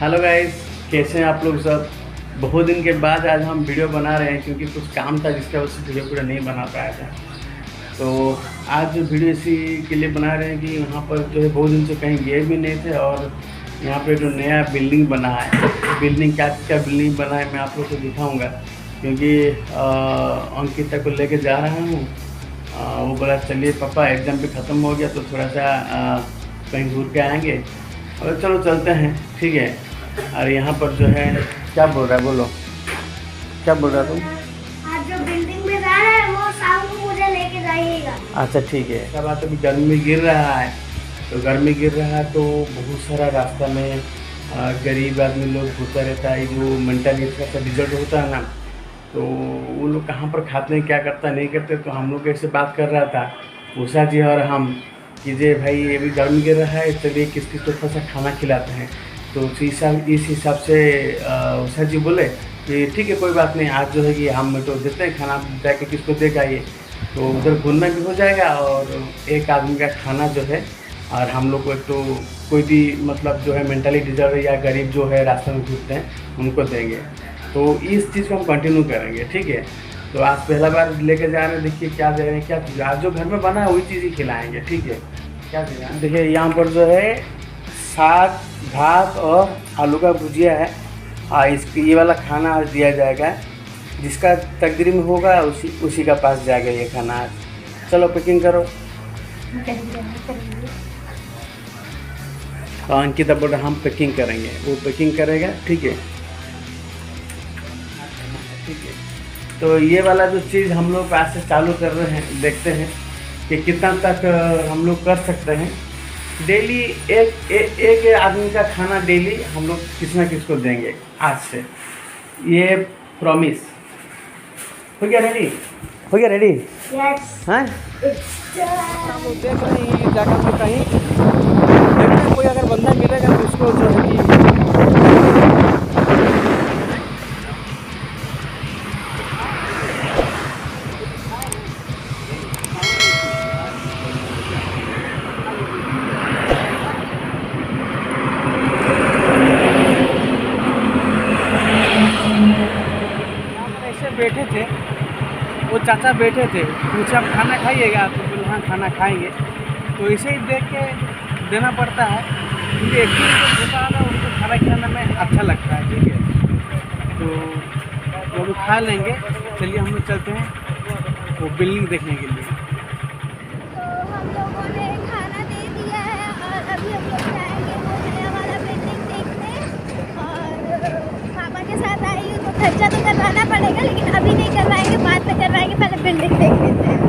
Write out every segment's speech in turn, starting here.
Hello guys, कैसे हैं आप लोग सब। बहुत दिन के बाद आज हम वीडियो बना रहे हैं क्योंकि कुछ काम था जिसकी वजह से वीडियो पूरा नहीं बना पाया था। तो आज जो वीडियो इसी के लिए बना रहे हैं कि यहाँ पर जो है बहुत दिन से कहीं गए भी नहीं थे और यहाँ पे जो नया बिल्डिंग बना है, बिल्डिंग क्या बिल्डिंग बना है मैं आप लोग को दिखाऊँगा क्योंकि अंकिता को लेके जा रहा हूँ। वो बोला चलिए पापा एग्ज़ाम भी ख़त्म हो गया तो थोड़ा सा कहीं घूर के आएँगे और चलो चलते हैं, ठीक है। और यहाँ पर जो है क्या बोल रहा है, बोलो क्या बोल रहा है तुम। आज जो बिल्डिंग में जा रहा है वो शाम को मुझे लेके जाइएगा। अच्छा ठीक है। सब बात अभी गर्मी गिर रहा है तो गर्मी गिर रहा है तो बहुत सारा रास्ता में गरीब आदमी लोग होता रहता है। जो मेंटल इसका रिजल्ट होता है ना, तो वो लोग कहाँ पर खाते हैं, क्या करता नहीं करते। तो हम लोग ऐसे बात कर रहा था उषा जी और हम कि जे भाई अभी गर्मी गिर रहा है, चलिए किस किस को थोड़ा सा खाना खिलाते हैं। तो इस हिसाब से उषा जी बोले कि ठीक है कोई बात नहीं, आज जो है कि हम तो देते हैं खाना, जाके किसको दे आइए। तो उधर घूमना भी हो जाएगा और एक आदमी का खाना जो है, और हम लोग को तो कोई भी मतलब जो है मेंटली डिजर्व या गरीब जो है रास्ते में घूमते हैं उनको देंगे। तो इस चीज़ को हम कंटिन्यू करेंगे, ठीक है। तो आज पहला बार लेके जा रहे हैं, देखिए क्या दे रहे हैं, क्या चीज़ आज जो घर में बना है वही चीज़ ही खिलाएँगे, ठीक है। क्या दे रहे हैं देखिए, यहाँ पर जो है साग भात और आलू का भुजिया है। इसकी ये वाला खाना आज दिया जाएगा, जिसका तकदीर में होगा उसी का पास जाएगा ये खाना आज। चलो पैकिंग करो। तो अंकिता बोल रहा हम पैकिंग करेंगे, वो पैकिंग करेगा, ठीक है ठीक है। तो ये वाला जो चीज़ हम लोग आज से चालू कर रहे हैं, देखते हैं कि कितना तक हम लोग कर सकते हैं। डेली एक आदमी का खाना डेली हम लोग किसी न किसी को देंगे आज से, ये प्रॉमिस। हो गया रेडी, हो गया रेडी। यस। हाँ हम लोग देख रहे हैं जगह में कहीं देखते हैं कोई अगर बंदा मिलेगा तो उसको जो है कि बैठे थे, वो चाचा बैठे थे, पूछा आप खाना खाइएगा, तो बोले हाँ खाना खाएंगे। तो इसे ही देख के देना पड़ता है क्योंकि एक्चुअली जो दुकान है उनको खाना खिलाने में अच्छा लगता है, ठीक है। तो वो भी खा लेंगे। चलिए हम लोग चलते हैं वो बिल्डिंग देखने के लिए। तो हम लोगों ने खाना दे दिया है और अभी हम लोग जाएंगे वो नया वाला बिल्डिंग देखने। और पापा के साथ आई हूँ तो खर्चा तो करवाना पड़ेगा, लेकिन अभी नहीं करवाएंगे, बाद में करवाएंगे, पहले बिल्डिंग देख लेते हैं।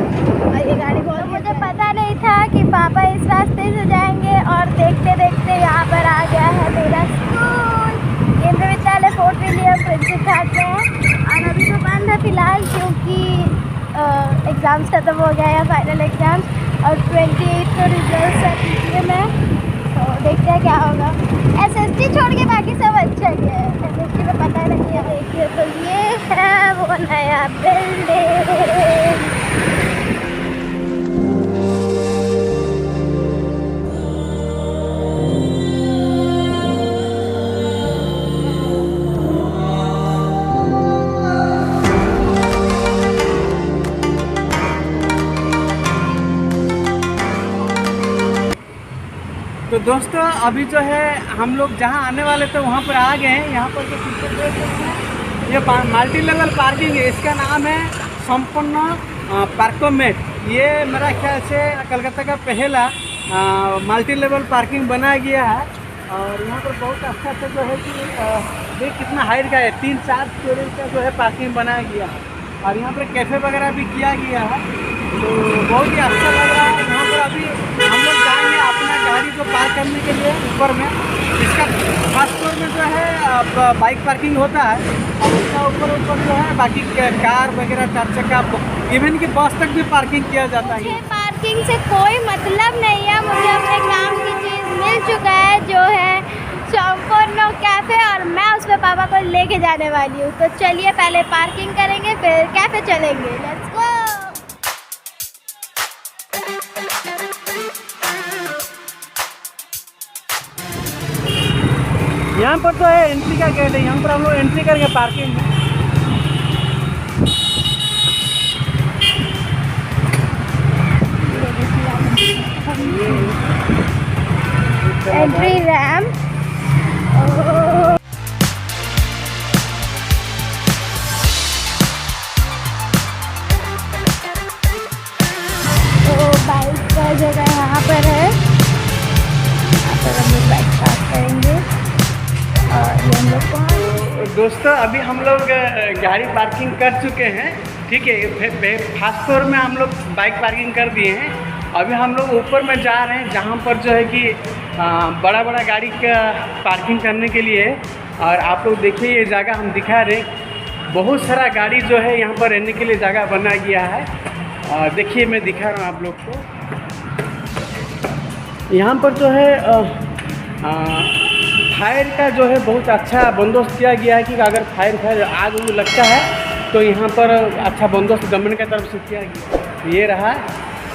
और ये गाड़ी बहुत, मुझे पता नहीं था कि पापा इस रास्ते से जाएंगे और देखते देखते यहाँ पर आ गया है मेरा स्कूल, केंद्रीय विद्यालय फोर्ट विलियम प्रिंसेस घाट में है। और अभी तो बंद है फिलहाल क्योंकि एग्ज़ाम्स खत्म हो गया है, फाइनल एग्ज़ाम्स, और 28 को रिजल्ट है पीटीए में। तो देखते हैं क्या होगा। एसएसटी छोड़ के बाकी सब अच्छा ही है, एसएसटी में पता नहीं है। देखिए तो ये है वो नया बिल्डिंग। तो दोस्तों अभी जो है हम लोग जहाँ आने वाले थे वहाँ पर आ गए हैं। यहाँ पर जो पिक्चर देख रहे हैं ये मल्टी लेवल पार्किंग है, इसका नाम है संपन्न पार्कोमेट। ये मेरा ख्याल से कलकत्ता का पहला मल्टी लेवल पार्किंग बनाया गया है। और यहाँ पर बहुत अच्छा से जो है कि देख कितना हाइट का है, 3-4 स्टोरी का जो है पार्किंग बनाया गया है। और यहाँ पर कैफ़े वगैरह भी किया गया है, तो बहुत ही अच्छा लग रहा है। यहाँ पर अभी हम लोग जाएंगे अपना गाड़ी को पार्क करने के लिए ऊपर में। इसका फर्स्ट फ्लोर में जो है बाइक पार्किंग होता है और उसका ऊपर जो है बाकी कार वगैरह 4 चक्का इवन कि बस तक भी पार्किंग किया जाता है। मुझे पार्किंग से कोई मतलब नहीं है, मुझे अपने काम की चीज़ मिल चुका है जो है संपन्न कैफ़े, और मैं उसमें पापा को लेके जाने वाली हूँ। तो चलिए पहले पार्किंग करेंगे फिर कैफ़े चलेंगे। Let's go. यहाँ पर तो है एंट्री का गेट है, यहाँ पर हम लोग एंट्री करके पार्किंग है। Entry ramp. तो बाइक का जगह यहाँ पर है, यहाँ पर हम लोग बाइक पार्क करेंगे और ये हम लोग को दोस्तों अभी हम लोग गाड़ी पार्किंग कर चुके हैं, ठीक है। फर्स्ट फ्लोर में हम लोग बाइक पार्किंग कर दिए हैं। अभी हम लोग ऊपर में जा रहे हैं जहाँ पर जो है कि बड़ा बड़ा गाड़ी का पार्किंग करने के लिए। और आप लोग देखिए ये जगह हम दिखा रहे हैं, बहुत सारा गाड़ी जो है यहाँ पर रहने के लिए जगह बना गया है। और देखिए मैं दिखा रहा हूँ आप लोग को, यहाँ पर जो है फायर का जो है बहुत अच्छा बंदोबस्त किया गया है कि अगर फायर आग लगता है तो यहाँ पर अच्छा बंदोबस्त गवर्नमेंट की तरफ से किया गया। ये रहा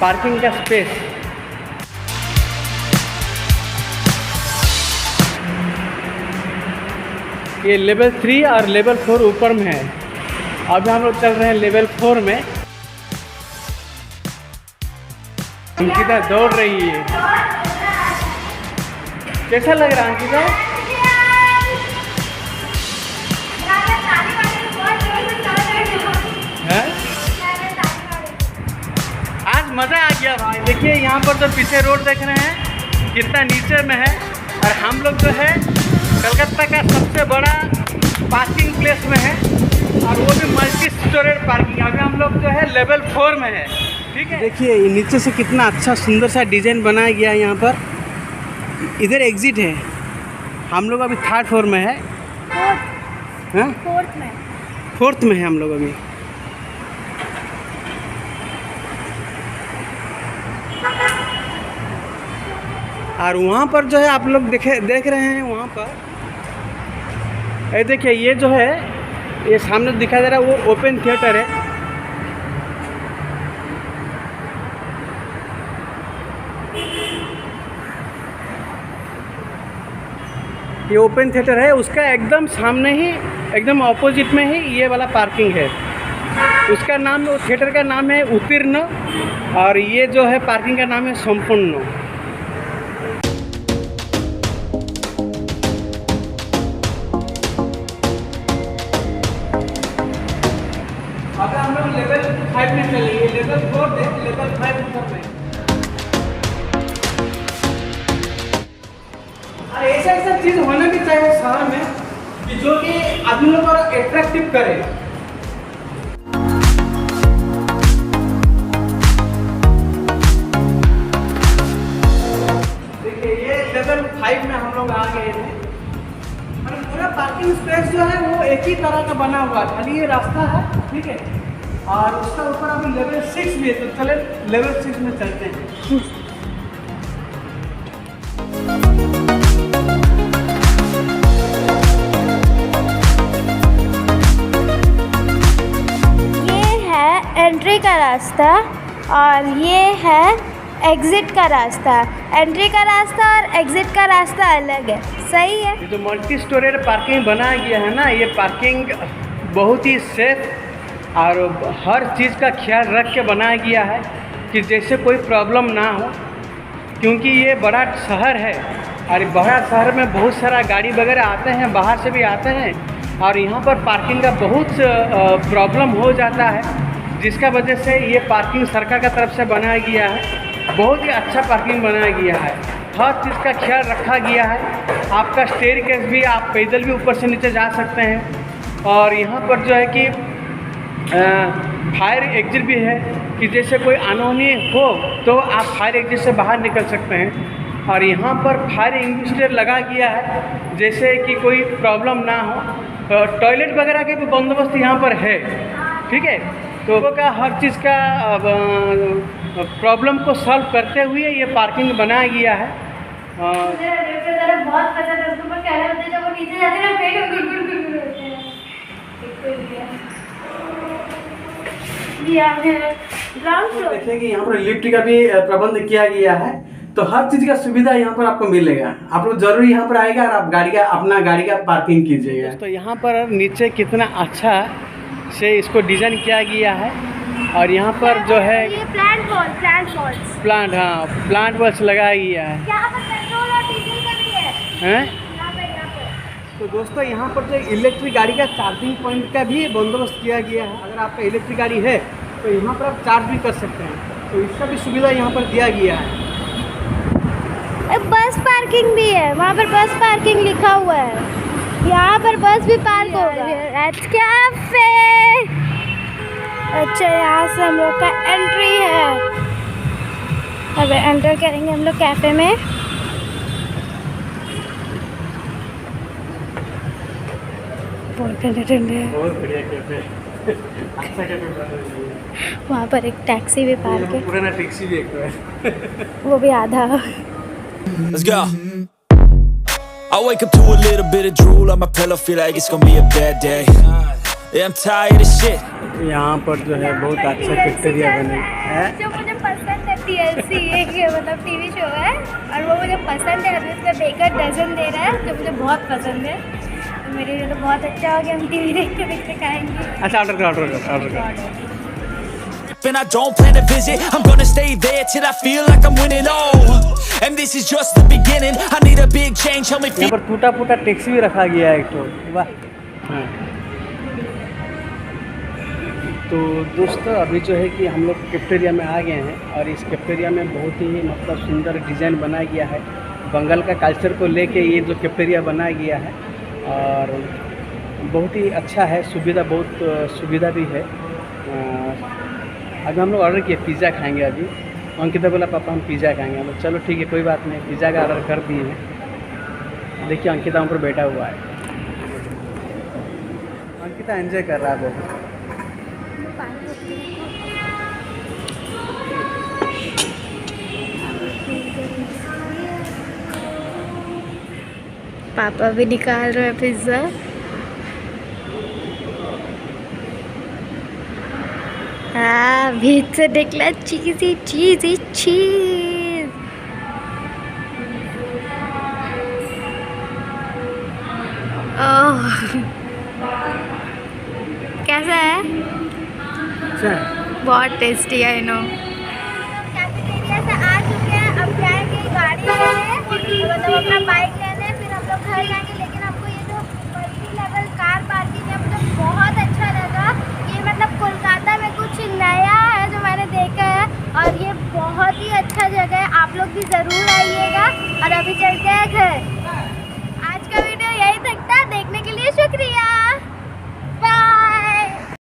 पार्किंग का स्पेस। ये लेवल 3 और लेवल 4 ऊपर में है। अभी हम लोग चल रहे हैं लेवल 4 में। अंकिता दौड़ रही है, कैसा लग रहा है अंकिता? आज मज़ा आ गया भाई। देखिए यहाँ पर तो पीछे रोड देख रहे हैं कितना नीचे में है, और हम लोग जो है कलकत्ता का सबसे बड़ा पार्किंग प्लेस में है, और वो भी मल्टी स्टोरेज पार्किंग। अभी हम लोग जो है लेवल 4 में है, ठीक है। देखिए नीचे से कितना अच्छा सुंदर सा डिज़ाइन बनाया गया है। यहाँ पर इधर एग्जिट है। हम लोग अभी 3rd फ्लोर में है, हाँ 4th में है हम लोग अभी। और वहाँ पर जो है आप लोग देख रहे हैं, वहाँ पर ये देखिए ये जो है ये सामने दिखाई दे रहा है वो ओपन थिएटर है। ये ओपन थिएटर है, उसका एकदम सामने ही एकदम ऑपोजिट में ही ये वाला पार्किंग है। उसका नाम, थिएटर का नाम है उत्तीर्ण, और ये जो है पार्किंग का नाम है संपूर्ण। अब हम लोग लेवल 5 में चलेंगे। लेवल 4 है, लेवल 5 ऊपर में। और ऐसा चीज़ होना भी चाहिए शहर में कि जो कि आदमी लोग को अट्रैक्टिव करे। देखिए ये लेवल 5 में हम लोग आ गए हैं। पूरा पार्किंग स्पेस जो है वो एक ही तरह का बना हुआ है, खाली ये रास्ता है, ठीक है। और उसका ऊपर अभी लेवल 6 भी है, तो चले लेवल 6 में चलते हैं। ये है एंट्री का रास्ता और ये है एग्ज़िट का रास्ता। एंट्री का रास्ता और एग्ज़िट का रास्ता अलग है, सही है। ये जो मल्टी स्टोरेज पार्किंग बनाया गया है ना, ये पार्किंग बहुत ही सेफ और हर चीज़ का ख्याल रख के बनाया गया है कि जैसे कोई प्रॉब्लम ना हो, क्योंकि ये बड़ा शहर है और बड़ा शहर में बहुत सारा गाड़ी वगैरह आते हैं, बाहर से भी आते हैं, और यहाँ पर पार्किंग का बहुत प्रॉब्लम हो जाता है, जिसका वजह से ये पार्किंग सरकार की तरफ से बनाया गया है। बहुत ही अच्छा पार्किंग बनाया गया है, हर चीज़ का ख्याल रखा गया है। आपका स्टेयरकेस भी, आप पैदल भी ऊपर से नीचे जा सकते हैं। और यहाँ पर जो है कि फायर एग्जिट भी है कि जैसे कोई अनहोनी हो तो आप फायर एग्जिट से बाहर निकल सकते हैं। और यहाँ पर फायर एक्सटिंग्विशर लगा गया है, जैसे कि कोई प्रॉब्लम ना हो। टॉयलेट वगैरह के भी बंदोबस्त यहाँ पर है, ठीक है। तो का हर चीज़ का प्रॉब्लम को सॉल्व करते हुए ये पार्किंग बनाया गया है। बहुत पसंद है उसको, क्या होता है जब वो नीचे जाते हैं ना, पेट गुड़गुड़ होते हैं। देखिए कि यहाँ पर लिफ्ट का भी प्रबंध किया गया है, तो हर चीज़ का सुविधा यहाँ पर आपको मिलेगा। आप लोग जरूर यहाँ पर आएगा और आप अपना गाड़ी का पार्किंग कीजिएगा। तो यहाँ पर नीचे कितना अच्छा से इसको डिज़ाइन किया गया है और यहाँ पर जो है ये प्लांट वॉल्स लगाया गया है। यहाँ पर पेट्रोल और डीजल का भी है। हैं? यहाँ पर तो दोस्तों यहाँ पर जो इलेक्ट्रिक गाड़ी का चार्जिंग पॉइंट का भी बंदोबस्त किया गया है। अगर आपका इलेक्ट्रिक गाड़ी है तो यहाँ पर आप चार्ज भी कर सकते हैं, तो इसका भी सुविधा यहाँ पर दिया गया है। बस पार्किंग भी है, वहाँ पर बस पार्किंग लिखा हुआ है, यहाँ पर बस भी पार्क होगा। कैफे, अच्छा यहाँ से हम लोग का एंट्री है। अब एंटर करेंगे हम लोग कैफे में। बहुत ठंडे बहुत बढ़िया कैफे, अच्छा कैफे। वहाँ पर एक टैक्सी भी पार्क है, पुराना टैक्सी भी एक वो भी आधा। Let's go. I wake up to a little bit of drool on my pillow, feel like it's gonna be a bad day. Yeah, I'm tired of shit. यहाँ पर जो है बहुत अच्छा कैफेटेरिया बने है। जो मुझे पसंद है TLC, एक मतलब टीवी शो है और वो मुझे पसंद है। अभी उसका बेकर डजन दे रहा है जो मुझे बहुत पसंद है, तो मेरे लिए तो बहुत अच्छा हो गया। हम टीवी देखते देखते खाएंगे। अच्छा ऑर्डर कर। And I don't plan to visit, I'm gonna stay there till I feel like I'm winning, oh. And this is just the beginning, I need a big change, help me यहाँ पर टूटा फूटा taxi भी रखा गया है एक तो, वाह। हाँ। तो दोस्तों अभी जो है कि हम लोग कैफेटेरिया में आ गए हैं और इस कैफेटेरिया में बहुत ही मतलब सुंदर डिज़ाइन बनाया गया है। बंगाल का कल्चर को लेके ये जो कैफेटेरिया बनाया गया है और बहुत ही अच्छा है, बहुत सुविधा भी है। अभी हम लोग ऑर्डर किए पिज़्ज़ा खाएंगे। अभी अंकिता बोला पापा हम पिज़्ज़ा खाएंगे। हम लोग चलो ठीक है कोई बात नहीं, पिज़्ज़ा का ऑर्डर कर दिए हैं। देखिए अंकिता वहाँ पर बैठा हुआ है, अंकिता एंजॉय कर रहा है बहुत। पापा भी निकाल रहे हैं पिज्ज़ा। भीतर से निकला चीज़। ओह कैसा है? बहुत टेस्टी है। नो कैफेटेरिया से आ चुके हैं, अब जाएंगे गाड़ी लेने, मतलब अपना बाइक लेने, फिर हम लोग घर जाएंगे। लेकिन हमको ये जो मल्टी लेवल कार पार्किंग है मुझे बहुत अच्छा लगा। ये मतलब कोलकाता में कुछ नया है जो मैंने देखा है और ये बहुत ही अच्छा जगह है। आप लोग भी ज़रूर आइएगा। और अभी चलते हैं घर।